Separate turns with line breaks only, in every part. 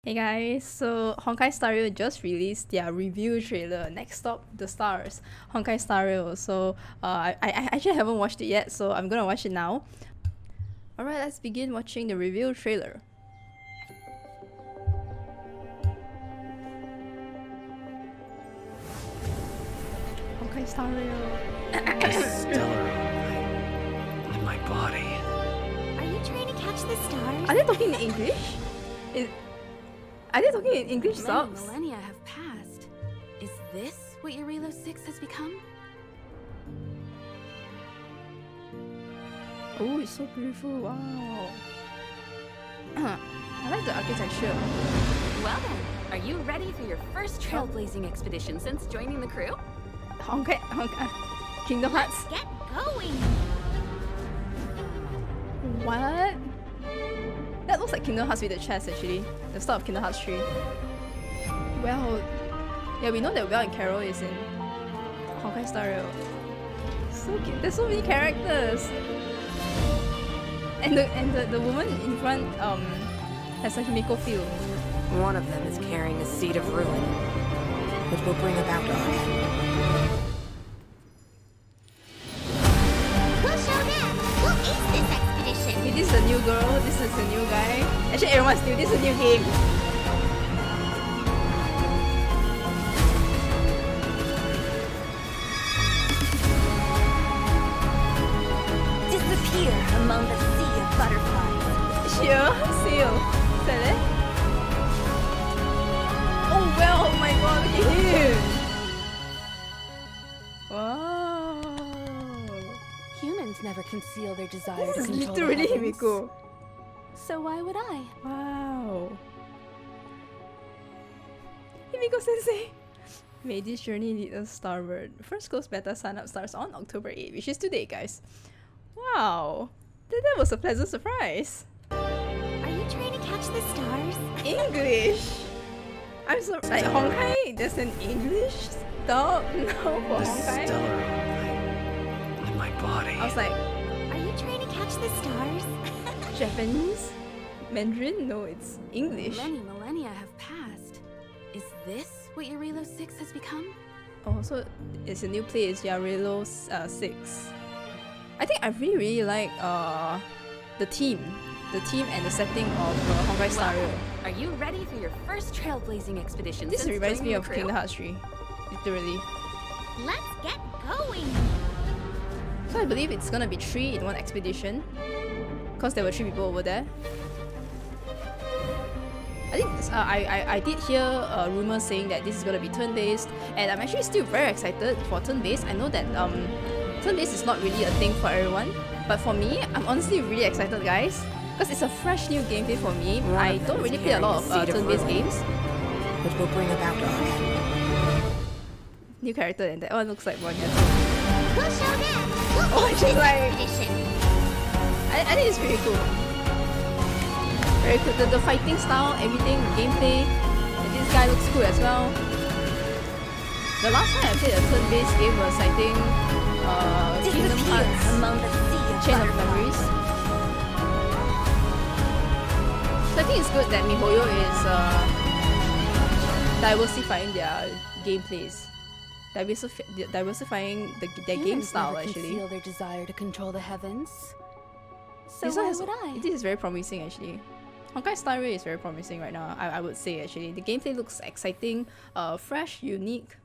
Hey guys, so Honkai Star Rail just released their review trailer. Next Stop, The Stars, Honkai Star Rail. So I actually haven't watched it yet, so I'm gonna watch it now. Alright, let's begin watching the review trailer. Honkai Star Rail.
This stellar in my body.
Are you trying to catch the stars?
Are they talking in English? Are they talking in English subs?
Many millennia have passed. Is this what your Relo 6 has become?
Oh, it's so beautiful, wow. I like the architecture.
Well then, are you ready for your first trailblazing expedition since joining the crew?
Honkai, Kingdom Hearts.
Let's get going!
What? That looks like Kingdom Hearts with the chest actually. The start of Kingdom Hearts 3. Well, yeah, we know that Welt and Carol is in Honkai Star Rail. So cute. There's so many characters. And the woman in front has a HIMEKO feel.
One of them is carrying a seed of ruin, which will bring about our end.
We'll show them! We'll ace this expedition!
Okay, this is a new girl, this is a new guy. Actually everyone's new, this is a new game.
Disappear among the sea of butterflies.
Sure, Seele. Is that it? Oh well, oh my god, look at him! Wow.
Humans never conceal their desire
This
to
is
control
literally
the heavens.
HIMEKO.
So why would I?
Wow. HIMEKO sensei. May this journey lead us starward. First closed beta sign-up starts on October 8th, which is today, guys. Wow. That was a pleasant surprise.
Are you trying to catch the stars?
English. I'm so like Honkai. There's an English stop now for
This
Honkai.
stellar in my body.
I was like,
Are you trying to catch the stars?
Japanese? Mandarin? No, it's English.
Many millennia have passed. Is this what your Relo 6 has become?
Oh, so it's a new place, Relo 6. I think I really like the theme and the setting of Honkai Star Rail.
Are you ready for your first trailblazing expedition?
This
since
reminds me
joining
of
the crew?
Kingdom Hearts 3, literally.
Let's get going!
So I believe it's gonna be 3 in one expedition, because there were 3 people over there. I think I did hear rumors saying that this is gonna be turn-based, and I'm actually still very excited for turn-based. I know that turn-based is not really a thing for everyone, but for me, I'm honestly really excited, guys, because it's a fresh new gameplay for me. I don't really play a lot of turn-based games.
Which will bring about our end.
New character, and that one looks like Monya.
We'll show them! We'll
Oh,
ace
she's
this
like-
expedition!
I think it's really cool. Very cool. The fighting style, everything, the gameplay. And this guy looks cool as well. The last time I played a turn-based game was, I think, Kingdom
Disappear
Hearts
among the sea of
Chain of
butterflies.
Memories. So I think it's good that miHoYo is diversifying their gameplays. Diversifying their game
Humans
style,
never
actually.
conceal their desire to control the heavens. So
This
why
one has-
would I?
This is very promising, actually. Honkai Star Rail is very promising right now, I would say, actually. The gameplay looks exciting, fresh, unique.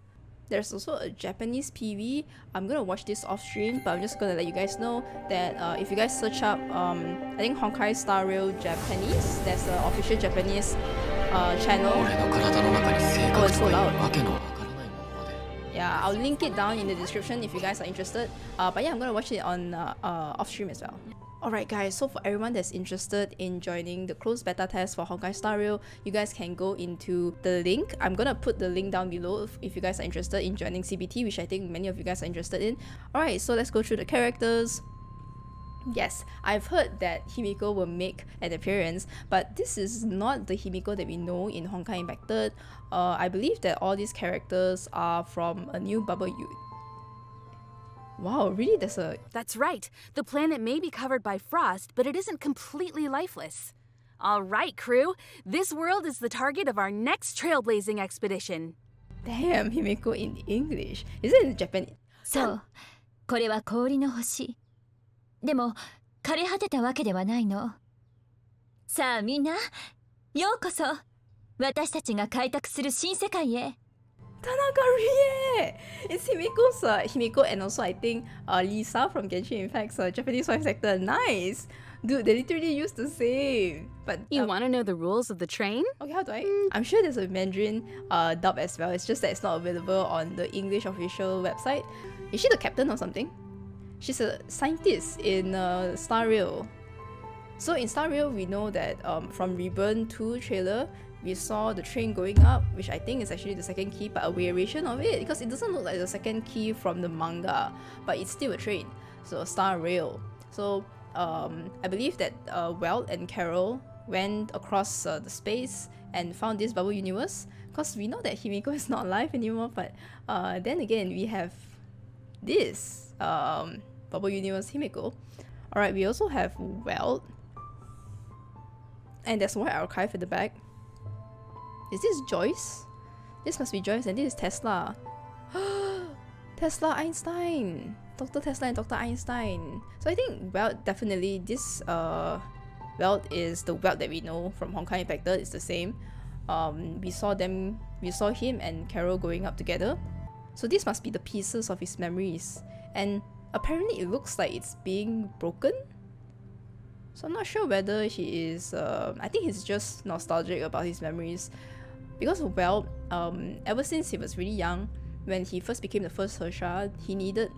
There's also a Japanese PV. I'm gonna watch this off stream, but I'm just gonna let you guys know that if you guys search up, I think Honkai Star Rail Japanese, there's an official Japanese channel.
俺の体の中に生活というわけのわからないものまで。
Yeah, I'll link it down in the description if you guys are interested. But yeah, I'm gonna watch it on off stream as well. Alright guys, so for everyone that's interested in joining the closed beta test for Honkai Star Rail, you guys can go into the link. I'm gonna put the link down below if you guys are interested in joining CBT, which I think many of you guys are interested in. Alright, so let's go through the characters. Yes, I've heard that HIMEKO will make an appearance, but this is not the HIMEKO that we know in Honkai Impacted. I believe that all these characters are from a new bubble. Wow, really? There's a...
That's right. The planet may be covered by frost, but it isn't completely lifeless. All right, crew. This world is the target of our next trailblazing expedition.
Damn, Himeko in English. Is it in Japanese?
そう。これは氷の星。でも、枯れ果てたわけではないの。さあみんな、ようこそ。私たちが開拓する新世界へ。
Tanagari! It's Himeko's Himeko and also I think Lisa from Genshin Impact's Japanese voice actor. Nice! Dude, they literally used the same. But
You want to know the rules of the train?
okay, how do I? I'm sure there's a Mandarin dub as well. It's just that it's not available on the English official website. Is she the captain or something? She's a scientist in Star Rail. So in Star Rail, we know that from Reborn 2 trailer, we saw the train going up, which I think is actually the second key, but a variation of it, because it doesn't look like the second key from the manga, but it's still a train, so a Star Rail. So I believe that Welt and Carol went across the space and found this bubble universe, because we know that Himeko is not alive anymore, but then again, we have this bubble universe Himeko. Alright, we also have Welt, and there's one archive at the back. Is this Joyce? This must be Joyce, and this is Tesla. Tesla Einstein! Dr. Tesla and Dr. Einstein. So I think Welt, definitely this Welt is the Welt that we know from Honkai Impacted. It's the same. We saw him and Carol going up together. So this must be the pieces of his memories. And apparently it looks like it's being broken. So I'm not sure whether he is I think he's just nostalgic about his memories. Because Welt, ever since he was really young, when he first became the first Hersha, he needed,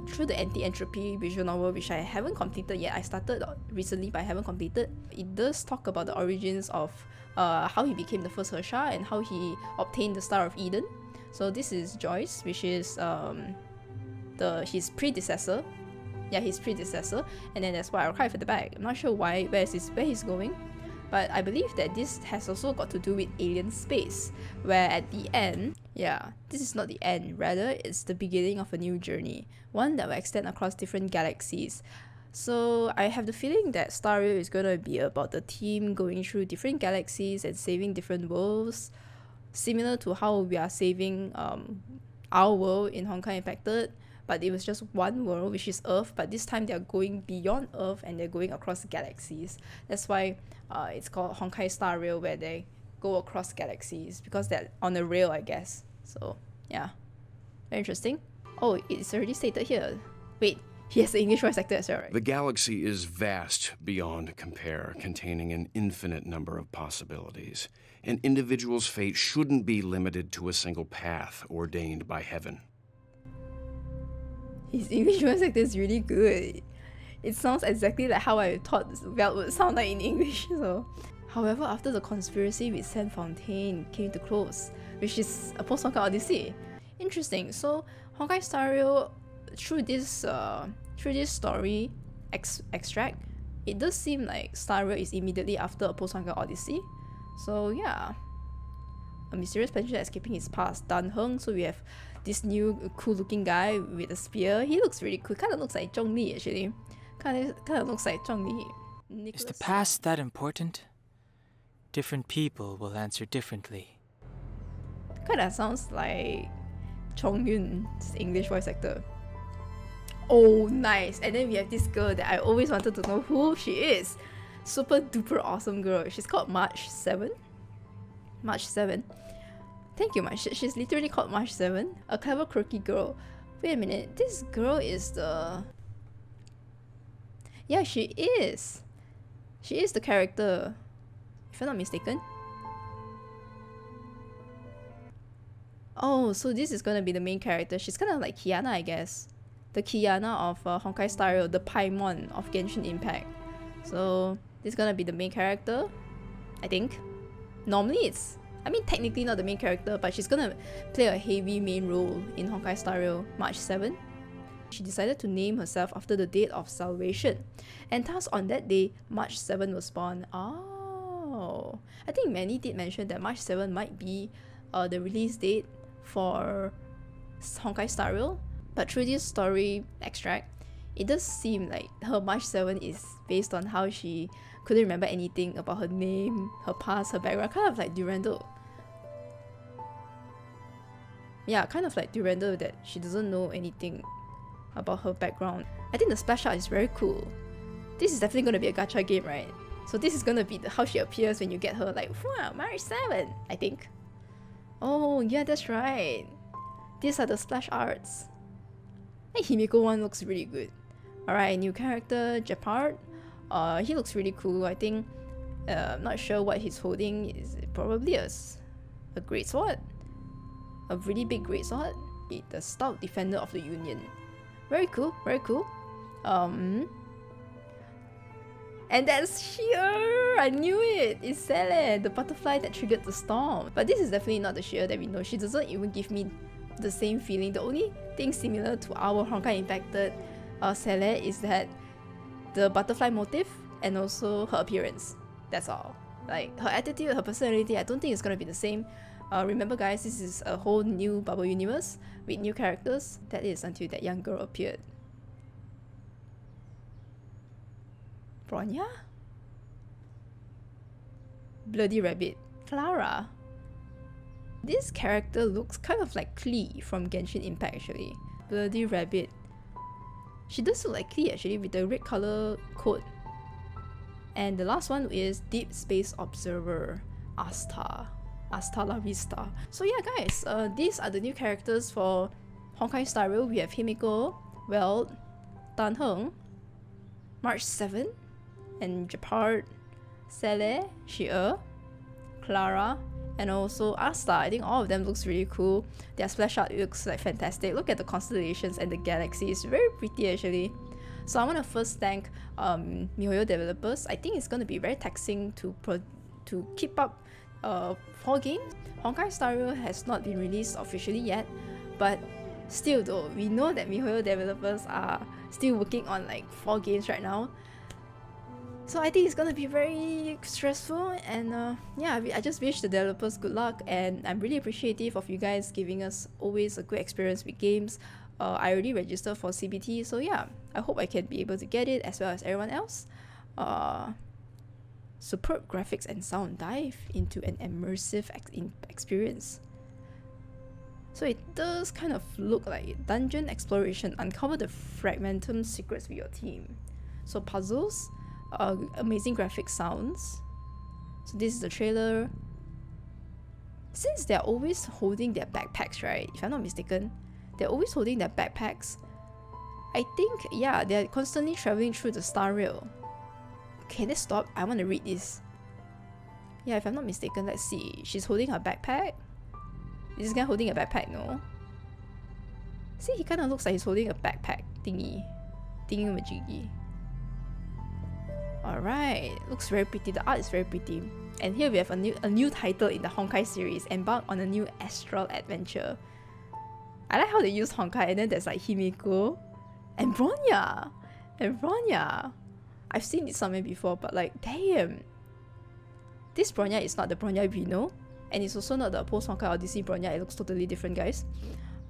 through the anti-entropy visual novel, which I haven't completed yet. I started recently, but I haven't completed. It does talk about the origins of how he became the first Hersha and how he obtained the Star of Eden. So this is Joyce, which is his predecessor. Yeah, his predecessor. And then there's one archive at the back. I'm not sure where he's going. But I believe that this has also got to do with alien space, where at the end, yeah, this is not the end, rather it's the beginning of a new journey, one that will extend across different galaxies. So I have the feeling that Star Rail is going to be about the team going through different galaxies and saving different worlds, similar to how we are saving our world in Honkai Impacted. But it was just one world, which is Earth, but this time they're going beyond Earth and they're going across galaxies. That's why it's called Honkai Star Rail, where they go across galaxies, because they're on a rail, I guess. So yeah, very interesting. Oh, it's already stated here. Wait, he has the English voice actor as well, right?
The galaxy is vast beyond compare, containing an infinite number of possibilities. An individual's fate shouldn't be limited to a single path ordained by heaven.
His English voice actor is really good. It sounds exactly like how I thought Welt would sound like in English. So, however, after the conspiracy with Saint Fontaine came to close, which is a post-Honkai Odyssey. Interesting. So Honkai Star Rail, through this story extract, it does seem like Star Rail is immediately after a post-Honkai Odyssey. So yeah, a mysterious passenger escaping his past, Danheng. So we have this new cool-looking guy with a spear. He looks really cool. Kind of looks like Zhongli actually. Kind of looks like Zhongli.
Is the past that important? Different people will answer differently.
Kind of sounds like Chong Yun's English voice actor. Oh, nice. And then we have this girl that I always wanted to know who she is. Super duper awesome girl. She's called March 7. March 7. Thank you, March. She's literally called March 7. A clever, quirky girl. Wait a minute. This girl is the... Yeah, she is. She is the character, if I'm not mistaken. Oh, so this is gonna be the main character. She's kind of like Kiana, I guess. The Kiana of Honkai Star Rail, the Paimon of Genshin Impact. So this is gonna be the main character, I think. Normally it's... I mean, technically not the main character, but she's gonna play a heavy main role in Honkai Star Rail March 7. She decided to name herself after the date of salvation. And thus on that day, March 7 was born. Oh, I think many did mention that March 7 might be the release date for Honkai Star Rail. But through this story extract, it does seem like her March 7 is based on how she couldn't remember anything about her name, her past, her background, kind of like Durandal. Yeah, kind of like Durandal, that she doesn't know anything about her background. I think the splash art is very cool. This is definitely going to be a gacha game, right? So this is going to be how she appears when you get her, like, wow, March 7, I think. Oh, yeah, that's right. These are the splash arts. The HIMEKO one looks really good. Alright, new character, Gepard. He looks really cool. I think, I'm not sure what he's holding. Is it probably a great sword? A really big great sword? The stout defender of the Union. Very cool, very cool. And that's here! I knew it! It's Seele, the butterfly that triggered the storm. But this is definitely not the Sheer that we know. She doesn't even give me the same feeling. The only thing similar to our Honkai infected Seele is that the butterfly motif and also her appearance. That's all. Like, her attitude, her personality, I don't think it's gonna be the same. Remember guys, this is a whole new bubble universe with new characters. That is until that young girl appeared. Bronya? Bloody Rabbit. Clara. This character looks kind of like Klee from Genshin Impact actually. Bloody Rabbit. She does look like Klee actually with the red color coat. And the last one is Deep Space Observer. Asta. Hasta la vista. So yeah guys, these are the new characters for Honkai Star Rail. We have HIMEKO, Welt, Danheng, March 7, and Gepard, Seele, Sheer, Clara, and also Asta. I think all of them looks really cool. Their splash art looks like fantastic. Look at the constellations and the galaxies. Very pretty actually. So I want to first thank miHoYo developers. I think it's going to be very taxing to keep up 4 games. Honkai Star Rail has not been released officially yet, but still though, we know that miHoYo developers are still working on like 4 games right now. So I think it's gonna be very stressful, and yeah, I just wish the developers good luck, and I'm really appreciative of you guys giving us always a good experience with games. I already registered for CBT, so yeah, I hope I can be able to get it as well as everyone else. Superb graphics and sound dive into an immersive experience. So it does kind of look like dungeon exploration. Uncover the fragmentum secrets with your team. So puzzles, amazing graphic sounds. So this is the trailer. Since they're always holding their backpacks, right? If I'm not mistaken, they're always holding their backpacks. I think, yeah, they're constantly traveling through the Star Rail. Okay, let's stop. I want to read this. Yeah, if I'm not mistaken, let's see. She's holding her backpack. Is this guy holding a backpack? No. See, he kind of looks like he's holding a backpack thingy. Thingy-majiggy. Alright, looks very pretty. The art is very pretty. And here we have a new title in the Honkai series. Embark on a new astral adventure. I like how they use Honkai, and then there's like HIMEKO and Bronya. I've seen it somewhere before, but like, damn. This Bronya is not the Bronya we know. And it's also not the post-Honkai Odyssey Bronya. It looks totally different, guys.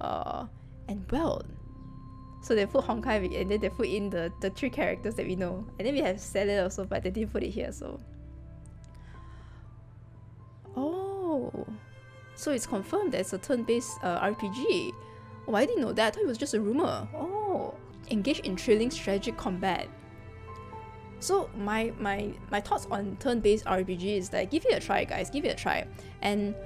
And Welt. So they put Honkai and then they put in the 3 characters that we know. And then we have Seele also, but they didn't put it here, so. Oh. So it's confirmed that it's a turn-based RPG. Oh, I didn't know that. I thought it was just a rumor. Oh. Engage in thrilling strategic combat. So my thoughts on turn-based RPG is that give it a try, guys. Give it a try. And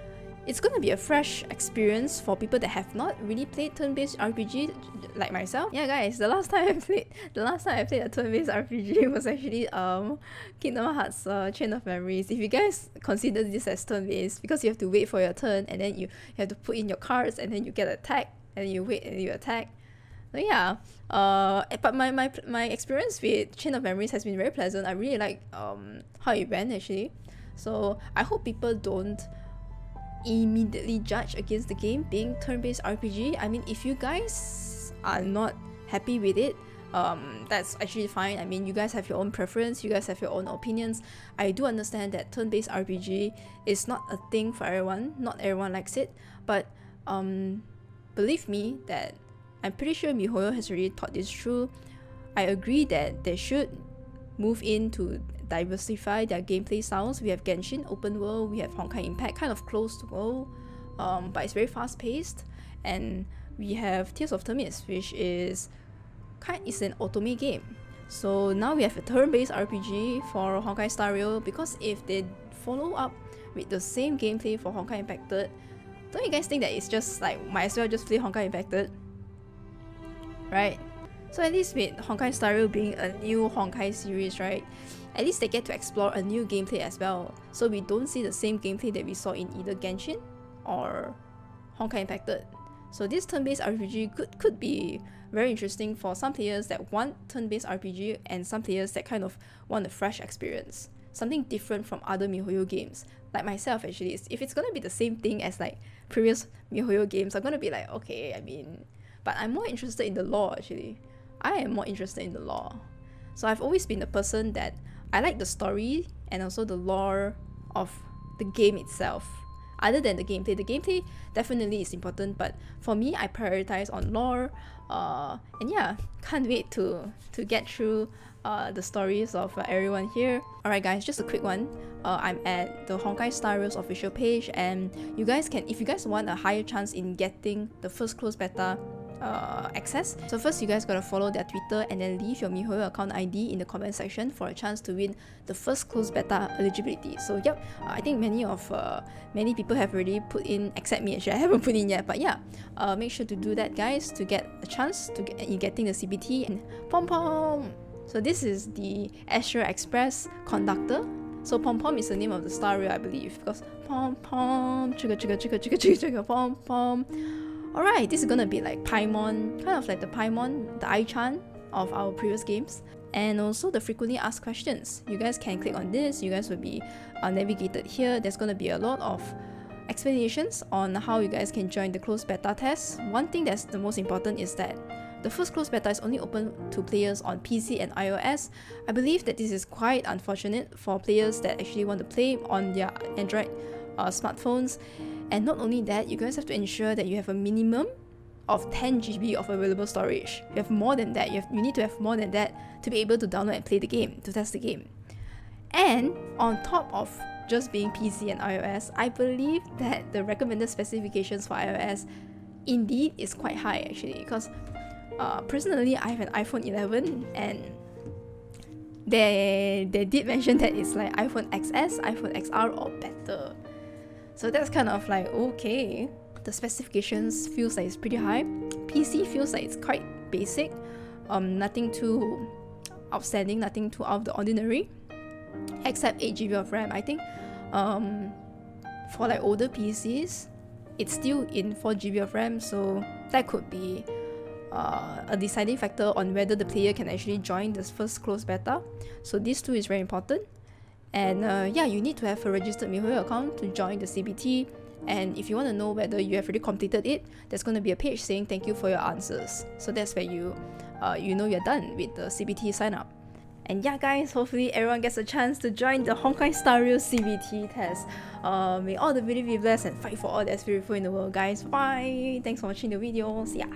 it's gonna be a fresh experience for people that have not really played turn-based RPG like myself. Yeah, guys, the last time I played a turn-based RPG was actually Kingdom Hearts Chain of Memories. If you guys consider this as turn-based, because you have to wait for your turn and then you have to put in your cards and then you get attacked and then you wait and you attack. So yeah, but my experience with Chain of Memories has been very pleasant. I really like how it went actually. So I hope people don't immediately judge against the game being turn-based RPG. I mean, if you guys are not happy with it, that's actually fine. I mean, you guys have your own preference, you guys have your own opinions. I do understand that turn-based RPG is not a thing for everyone. Not everyone likes it, but believe me that I'm pretty sure miHoYo has already thought this through. I agree that they should move in to diversify their gameplay styles. We have Genshin, open world, we have Honkai Impact, kind of close to world, but it's very fast paced. And we have Tears of Themis, which is an otome game. So now we have a turn-based RPG for Honkai Star Rail, because if they follow up with the same gameplay for Honkai Impacted, don't you guys think that it's just like, might as well just play Honkai Impacted? Right? So at least with Honkai Star Rail being a new Honkai series, right, at least they get to explore a new gameplay as well. So we don't see the same gameplay that we saw in either Genshin or Honkai Impacted. So this turn-based RPG could be very interesting for some players that want turn-based RPG and some players that kind of want a fresh experience. Something different from other miHoYo games. Like myself actually, if it's gonna be the same thing as like previous miHoYo games, I'm gonna be like, okay, I mean, but I'm more interested in the lore actually. I am more interested in the lore. So I've always been the person that I like the story and also the lore of the game itself. Other than the gameplay definitely is important, but for me, I prioritize on lore. And yeah, can't wait to get through the stories of everyone here. Alright guys, just a quick one. I'm at the Honkai Star Rail's official page, and you guys can, if you guys want a higher chance in getting the first closed beta access, so first you guys gotta follow their Twitter and then leave your miHoYo account ID in the comment section for a chance to win the first closed beta eligibility. So yep, I think many people have already put in, except me actually, I haven't put in yet, but yeah, make sure to do that guys to get a chance to in getting the CBT. And Pom Pom! So this is the Astral Express conductor. So Pom Pom is the name of the Star Rail, I believe, because Pom Pom, chugga chugga chugga chugga chugga chugga Pom Pom. Alright, this is gonna be like Paimon, kind of like the Paimon, the Ai-chan of our previous games. And also the frequently asked questions. You guys can click on this, you guys will be navigated here. There's gonna be a lot of explanations on how you guys can join the closed beta test. One thing that's the most important is that the first closed beta is only open to players on PC and iOS. I believe that this is quite unfortunate for players that actually want to play on their Android smartphones. And not only that, you guys have to ensure that you have a minimum of 10 GB of available storage. You have more than that, you need to have more than that to be able to download and play the game, to test the game. And on top of just being PC and iOS, I believe that the recommended specifications for iOS indeed is quite high actually, because personally I have an iPhone 11 and they did mention that it's like iPhone XS, iPhone XR or better. So that's kind of like, okay, the specifications feels like it's pretty high. PC feels like it's quite basic, nothing too outstanding, nothing too out of the ordinary, except 8 GB of RAM. I think for like older PCs, it's still in 4 GB of RAM, so that could be a deciding factor on whether the player can actually join this first closed beta. So these two is very important. And yeah, you need to have a registered miHoYo account to join the CBT. And if you want to know whether you have already completed it, there's going to be a page saying thank you for your answers. So that's where you know you're done with the CBT sign up. And yeah guys, hopefully everyone gets a chance to join the Honkai Star Rail CBT test. May all the beauty be blessed and fight for all that's beautiful in the world guys. Bye! Thanks for watching the video. See ya!